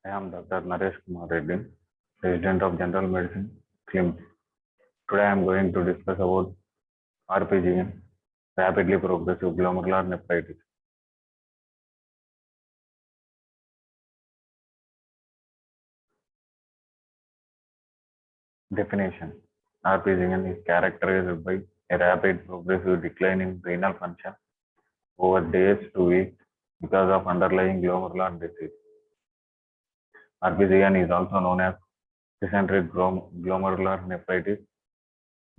I am Dr. Naresh Kumar Reddy, President of General Medicine, KIMS. Today I am going to discuss about RPGN, rapidly progressive glomerular nephritis. Definition: RPGN is characterized by a rapid progressive decline in renal function over days to weeks because of underlying glomerular disease. RPGN is also known as eccentric glomerular nephritis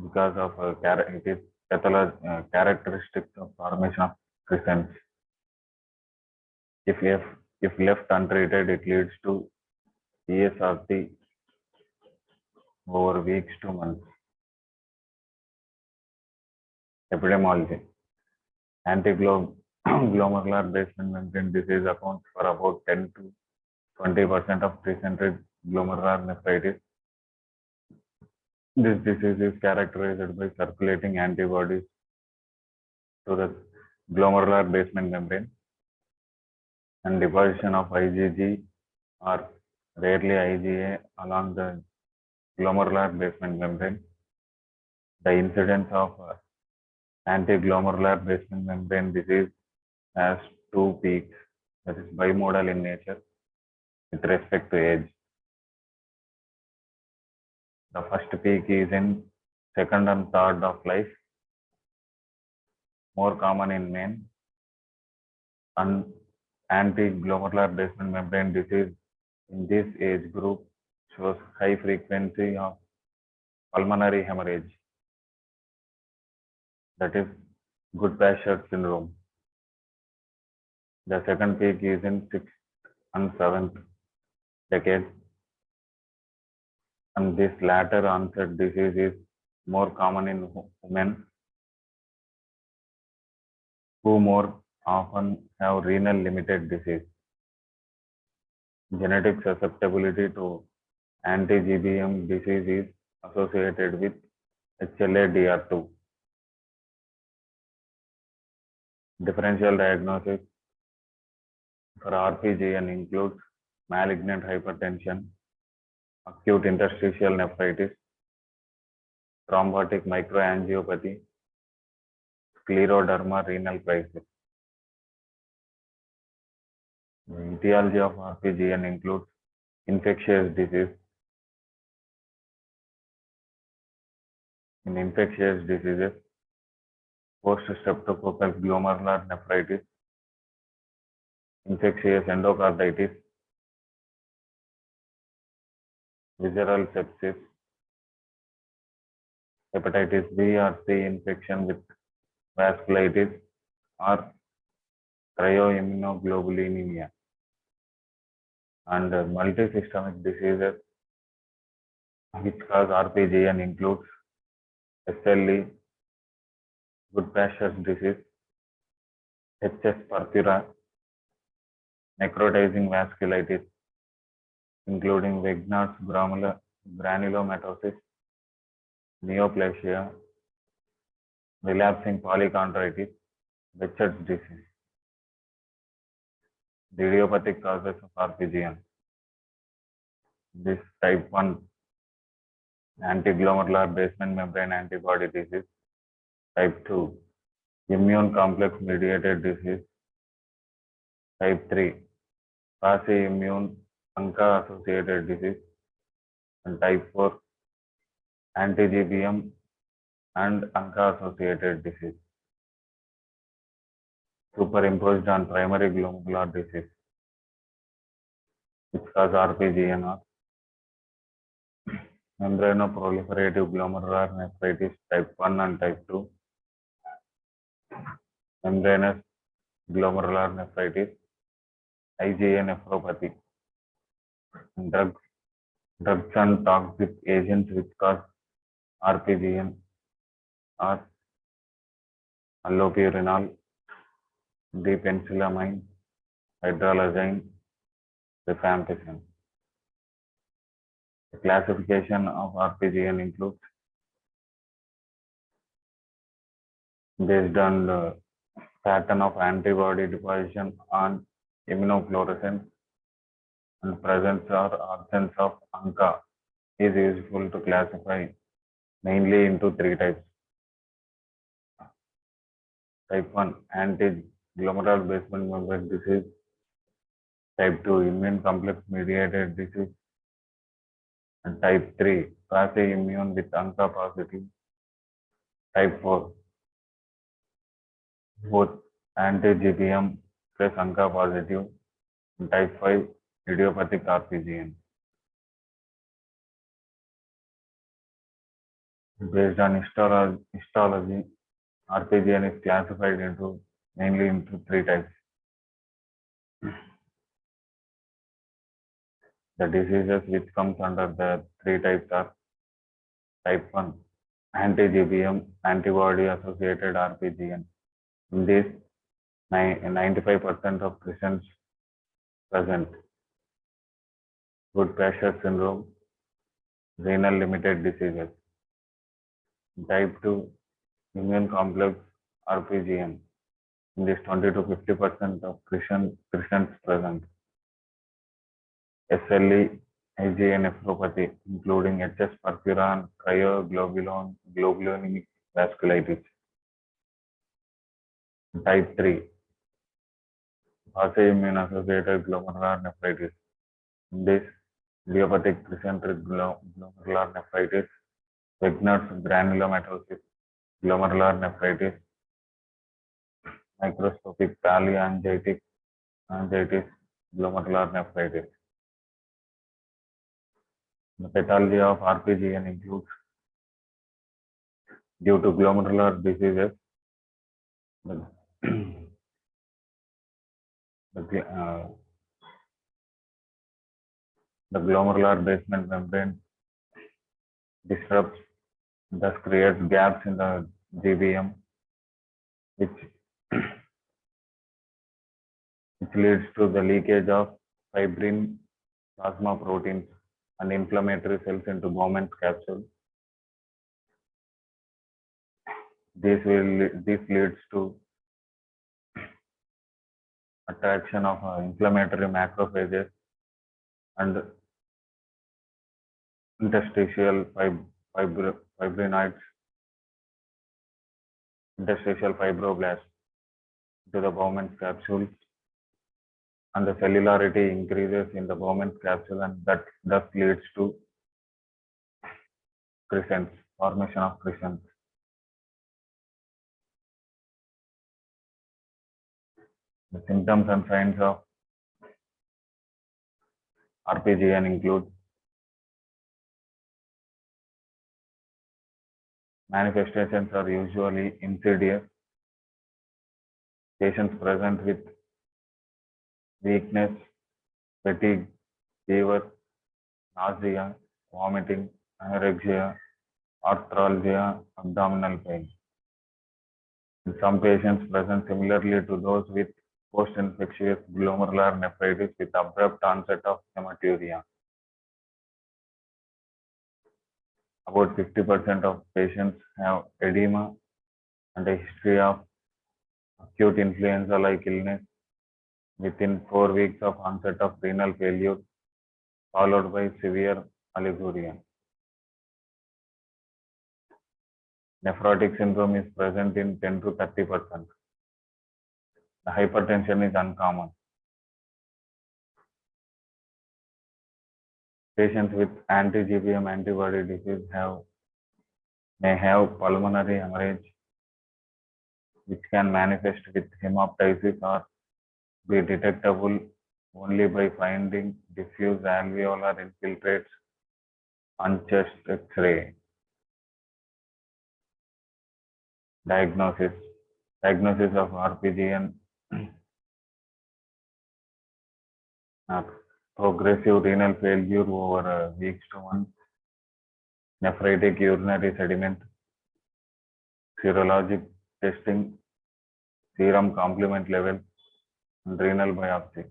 because of it is characteristics of formation of crescents. If left, if left untreated, it leads to ESRT over weeks to months. Epidemiology: anti-glomerular basement membrane disease accounts for about 10 to 20% of presented glomerular nephritis. This disease is characterized by circulating antibodies to the glomerular basement membrane and deposition of IgG or rarely IgA along the glomerular basement membrane. The incidence of anti-glomerular basement membrane disease has two peaks, that is bimodal in nature with respect to age. The first peak is in second and third of life, more common in men, and anti-glomerular basement membrane disease in this age group shows high frequency of pulmonary hemorrhage, that is Goodpasture syndrome. The second peak is in 6th and 7th decade, and this latter onset disease is more common in women who more often have renal limited disease. Genetic susceptibility to anti-GBM disease is associated with HLA-DR2. Differential diagnosis for RPGN includes malignant hypertension, acute interstitial nephritis, thrombotic microangiopathy, scleroderma renal crisis. The etiology of RPGN includes infectious disease. In infectious diseases, post-streptococcal glomerular nephritis, infectious endocarditis, visceral sepsis, hepatitis B or C infection with vasculitis, or cryoimmunoglobulinemia, and multisystemic diseases which cause RPGN includes SLE, Goodpasture disease, HS purpura, necrotizing vasculitis, including Wegener's granulomatosis, neoplasia, relapsing polychondritis, Behçet's disease. The idiopathic causes of RPGN. This type 1 anti-glomerular basement membrane antibody disease. Type 2 immune complex mediated disease. Type 3 quasi-immune ANCA associated disease. And type 4 anti-GBM and ANCA associated disease superimposed on primary glomerular disease which cause RPGN or membranoproliferative glomerular nephritis type 1 and type 2, membranous glomerular nephritis, IgA nephropathy, and drugs and toxic agents which cause RPGN are allopurinol, dipencilamine, hydralazine, rifampicin. The classification of RPGN includes based on the pattern of antibody deposition on immunofluorescence, and presence or absence of ANCA is useful to classify mainly into three types. Type 1, anti-glomerular basement membrane disease. Type 2, immune complex mediated disease. And type 3, passive immune with ANCA positive. Type 4, both anti-GBM plus ANCA positive. And type 5, idiopathic RPGN. Based on histology, RPGN is classified mainly into three types. The diseases which comes under the three types are type 1, anti-GBM, antibody-associated RPGN. In this, 95% of patients present. Wood-Pasher syndrome, renal limited diseases. Type 2, immune complex RPGN. In this, 20 to 50% of Christians present. SLE, IgA nephropathy, including HS purpura and cryoglobulinic vasculitis. Type 3, passive immune-associated glomerular nephritis. In this, idiopathic precentric glomerular nephritis, Wegener's granulomatosis, glomerular nephritis, microscopic polyangiitis, glomerular nephritis. The pathology of RPGN includes due to glomerular diseases, the glomerular basement membrane disrupts, thus creates gaps in the GBM, which leads to the leakage of fibrin plasma proteins and inflammatory cells into Bowman's capsule. This leads to attraction of inflammatory macrophages and interstitial fibrinoids, interstitial fibroblasts to the Bowman's capsules, and the cellularity increases in the Bowman's capsule, and that thus leads to crescents, formation of crescents. The symptoms and signs of RPGN include manifestations are usually insidious. Patients present with weakness, fatigue, fever, nausea, vomiting, anorexia, arthralgia, abdominal pain. In some patients present similarly to those with post-infectious glomerular nephritis with abrupt onset of hematuria. About 50% of patients have edema and a history of acute influenza-like illness within 4 weeks of onset of renal failure, followed by severe oliguria. Nephrotic syndrome is present in 10 to 30%. The hypertension is uncommon. Patients with anti-GBM antibody disease may have pulmonary hemorrhage, which can manifest with hemoptysis or be detectable only by finding diffuse alveolar infiltrates on chest X-ray. Diagnosis of RPGN: progressive renal failure over weeks to months, nephritic urinary sediment, serologic testing, serum complement level, and renal biopsy.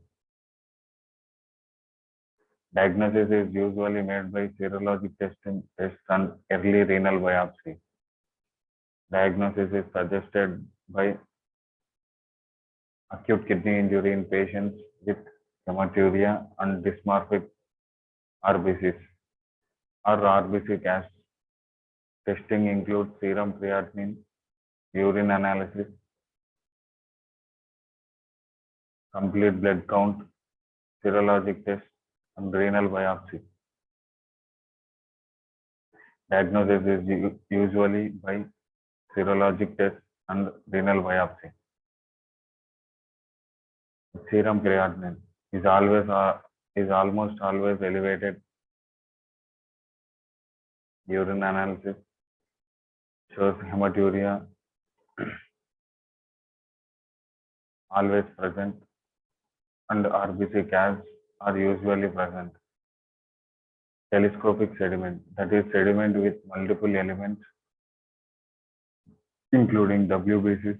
Diagnosis is usually made by serologic tests and early renal biopsy. Diagnosis is suggested by acute kidney injury in patients with hematuria, and dysmorphic RBCs or RBC casts. Testing includes serum creatinine, urine analysis, complete blood count, serologic test, and renal biopsy. Diagnosis is usually by serologic test and renal biopsy. Serum creatinine is almost always elevated. Urine analysis shows hematuria always present, and RBC casts are usually present. Telescopic sediment, that is sediment with multiple elements including WBCs,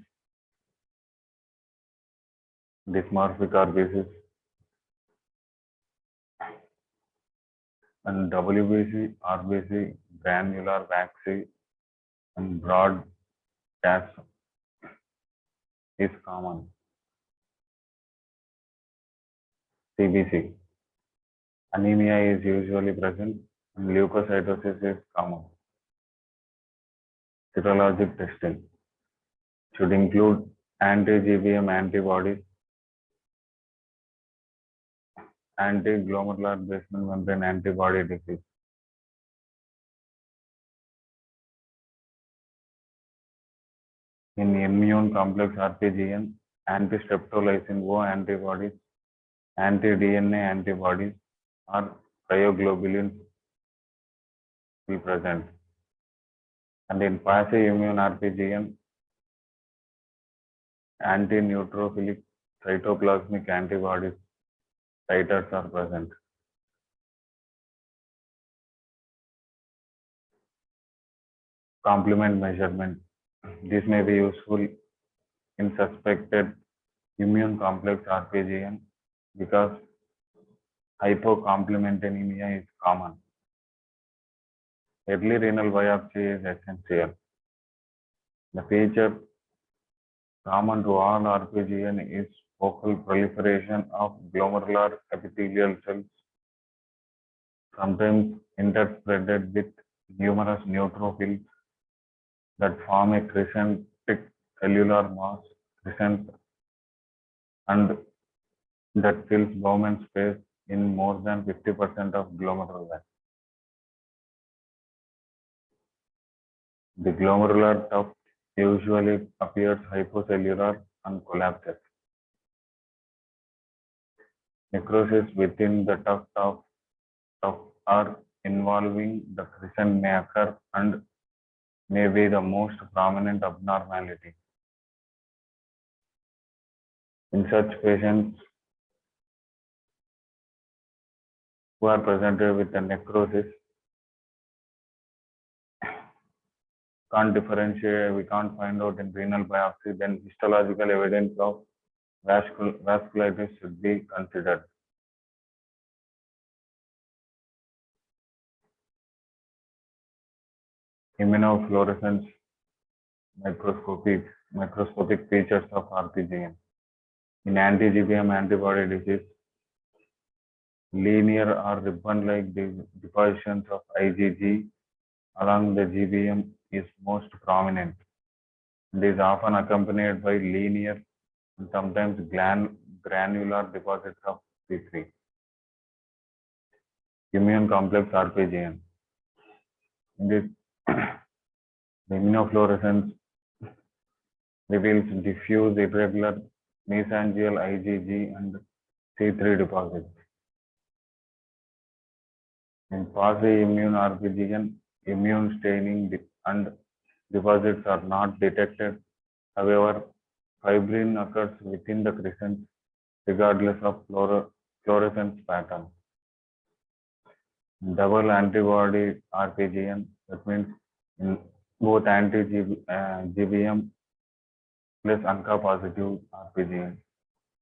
dysmorphic RBCs, and WBC, RBC, granular waxy, and broad cast is common. CBC, anemia is usually present and leukocytosis is common. Serologic testing should include anti-GBM antibodies, anti-glomerular basement membrane antibody disease. In immune complex RPGN, anti-streptolysin O antibodies, anti-DNA antibodies, or cryoglobulins will present. And in passive immune RPGN, anti-neutrophilic cytoplasmic antibodies titers are present. Complement measurement. This may be useful in suspected immune complex RPGN because hypocomplementemia is common. Early renal biopsy is essential. The feature common to all RPGN is focal proliferation of glomerular epithelial cells, sometimes interspreaded with numerous neutrophils that form a crescentic cellular mass crescent and that fills Bowman space in more than 50% of glomerular wax. The glomerular tuft usually appears hypocellular and collapses. Necrosis within the tuft or involving the crescent may occur and may be the most prominent abnormality. In such patients who are presented with a necrosis, we can't find out in renal biopsy, then histological evidence of vasculitis should be considered. Immunofluorescence microscopic features of RPGN. In anti-GBM antibody disease, linear or ribbon-like depositions of IgG along the GBM is most prominent and is often accompanied by linear and sometimes granular deposits of C3. Immune complex RPGN. In this, the immunofluorescence reveals diffuse irregular mesangial IgG and C3 deposits. In quasi-immune RPGN, immune staining and deposits are not detected. However, fibrin occurs within the crescent regardless of fluorescence pattern. Double antibody RPGN, that means in both anti-GBM plus ANCA positive RPGN.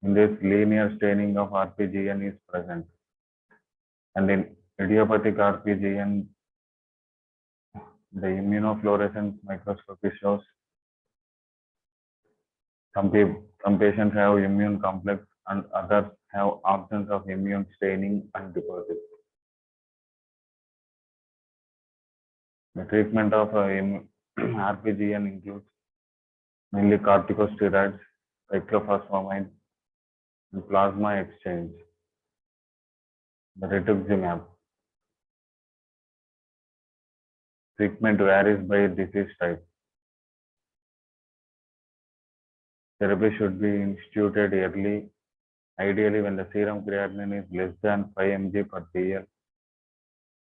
In this, linear staining of RPGN is present. And in idiopathic RPGN, the immunofluorescence microscopy shows some patients have immune complex and others have absence of immune staining and deposits. The treatment of RPGN includes mainly corticosteroids, cyclophosphamide, and plasma exchange. The rituximab. Treatment varies by disease type. Therapy should be instituted early, ideally when the serum creatinine is less than 5 mg per dl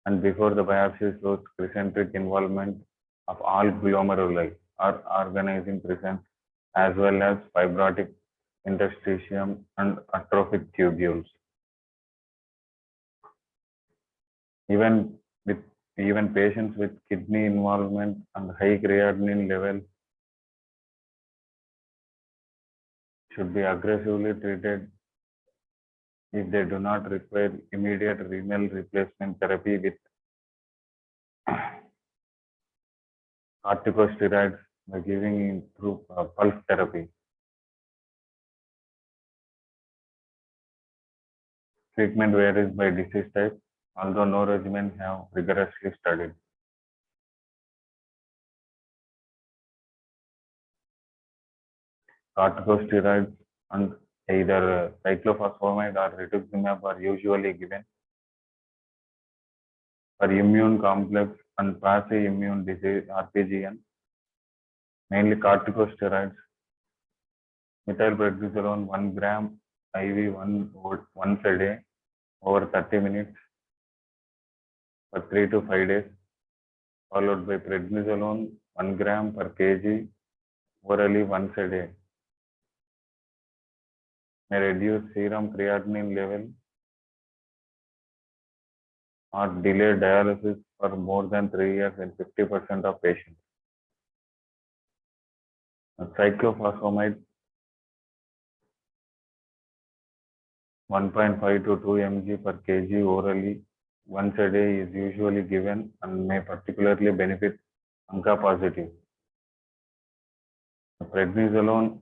and before the biopsy shows crescentic involvement of all glomeruli or organizing presence as well as fibrotic interstitium and atrophic tubules. Even patients with kidney involvement and high creatinine levels should be aggressively treated if they do not require immediate renal replacement therapy with corticosteroids by giving through pulse therapy. Treatment varies by disease type, although no regimens have rigorously studied. Corticosteroids and either cyclophosphamide or rituximab are usually given for immune complex and passive immune disease RPGN, mainly corticosteroids, methylprednisolone 1 gram IV once a day over 30 minutes for 3 to 5 days, followed by prednisolone 1 gram per kg orally once a day. May reduce serum creatinine level or delay dialysis for more than 3 years in 50% of patients. Cyclophosphamide 1.5 to 2 mg per kg orally once a day is usually given and may particularly benefit ANCA positive. Prednisolone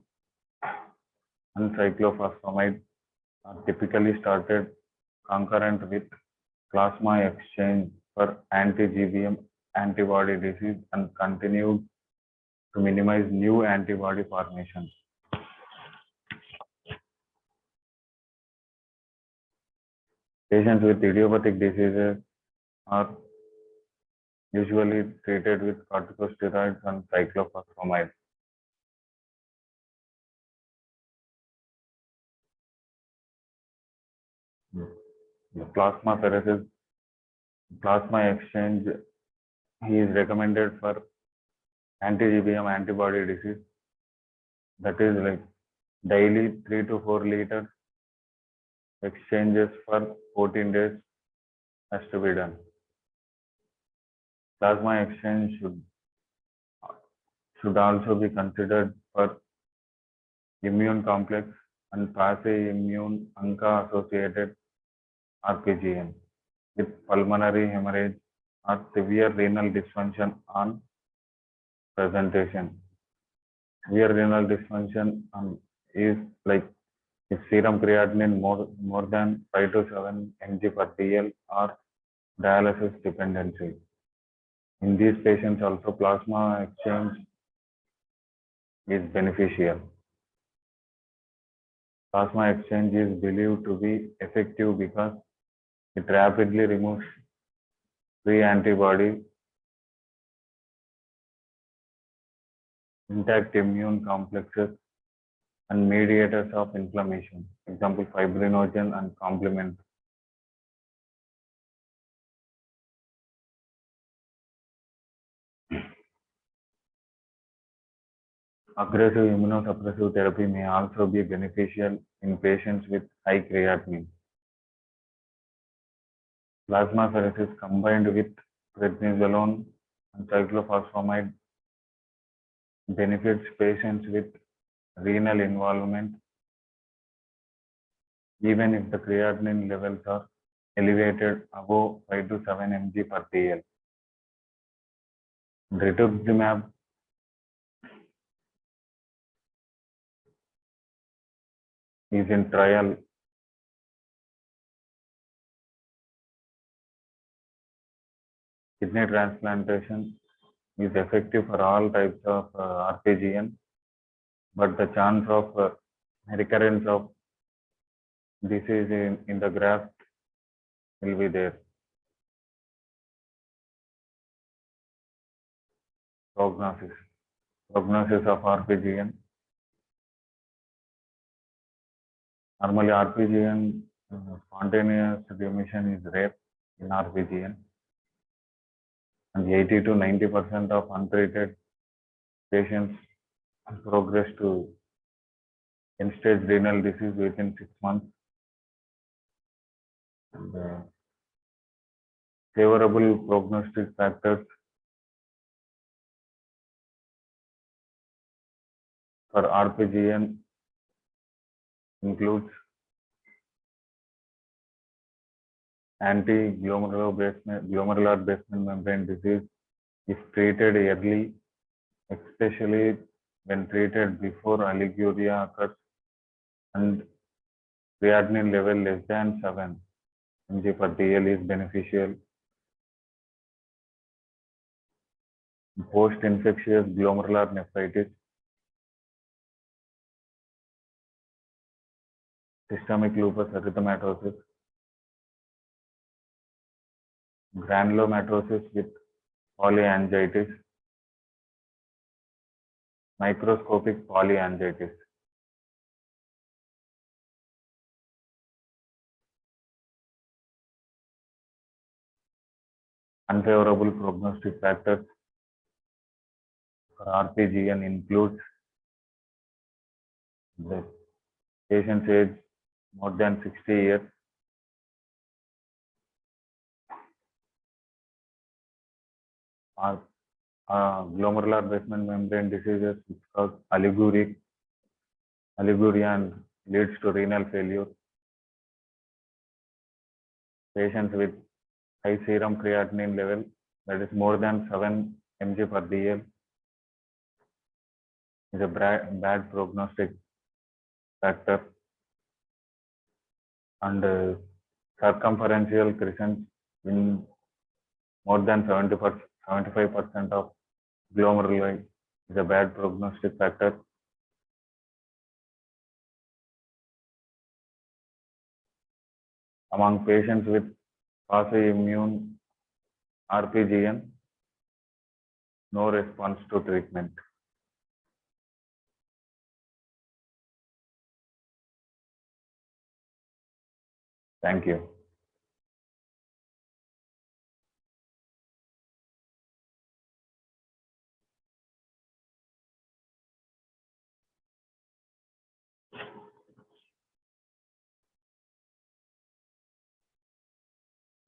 and cyclophosphamide are typically started concurrent with plasma exchange for anti-GBM antibody disease and continued to minimize new antibody formation. Patients with idiopathic diseases are usually treated with corticosteroids and cyclophosphamide. The plasma exchange is recommended for anti-GBM antibody disease, that is like daily 3 to 4 liters exchanges for 14 days has to be done. Plasma exchange should also be considered for immune complex and passive immune ANCA associated RPGN with pulmonary hemorrhage or severe renal dysfunction on presentation. Severe renal dysfunction is like if serum creatinine more than 5 to 7 mg per dl or dialysis dependency. In these patients also plasma exchange is beneficial. Plasma exchange is believed to be effective because it rapidly removes free antibodies, intact immune complexes, and mediators of inflammation, example fibrinogen and complement. Aggressive immunosuppressive therapy may also be beneficial in patients with high creatinine. Plasmapheresis combined with prednisolone and cyclophosphamide benefits patients with renal involvement even if the creatinine levels are elevated above 5 to 7 mg per dl. Rituximab is in trial Kidney transplantation is effective for all types of RPGN, but the chance of recurrence of disease in the graft will be there. Prognosis of RPGN. Normally, RPGN spontaneous remission is rare in RPGN, and 80 to 90% of untreated patients progress to end-stage renal disease within 6 months. And, favorable prognostic factors for RPGN includes anti-glomerular basement membrane disease if treated early, especially when treated before oliguria occurs, and creatinine level less than 7 mg per dl is beneficial. Post-infectious glomerular nephritis, systemic lupus erythematosus, granulomatosis with polyangiitis, microscopic polyangiitis. Unfavorable prognostic factors for RPGN includes the patient's age more than 60 years, glomerular basement membrane diseases which cause oliguria and leads to renal failure, patients with high serum creatinine level that is more than 7 mg per dl is a bad prognostic factor, and circumferential crescents in more than 75% of glomeruli is a bad prognostic factor. Among patients with quasi-immune RPGN, no response to treatment. Thank you.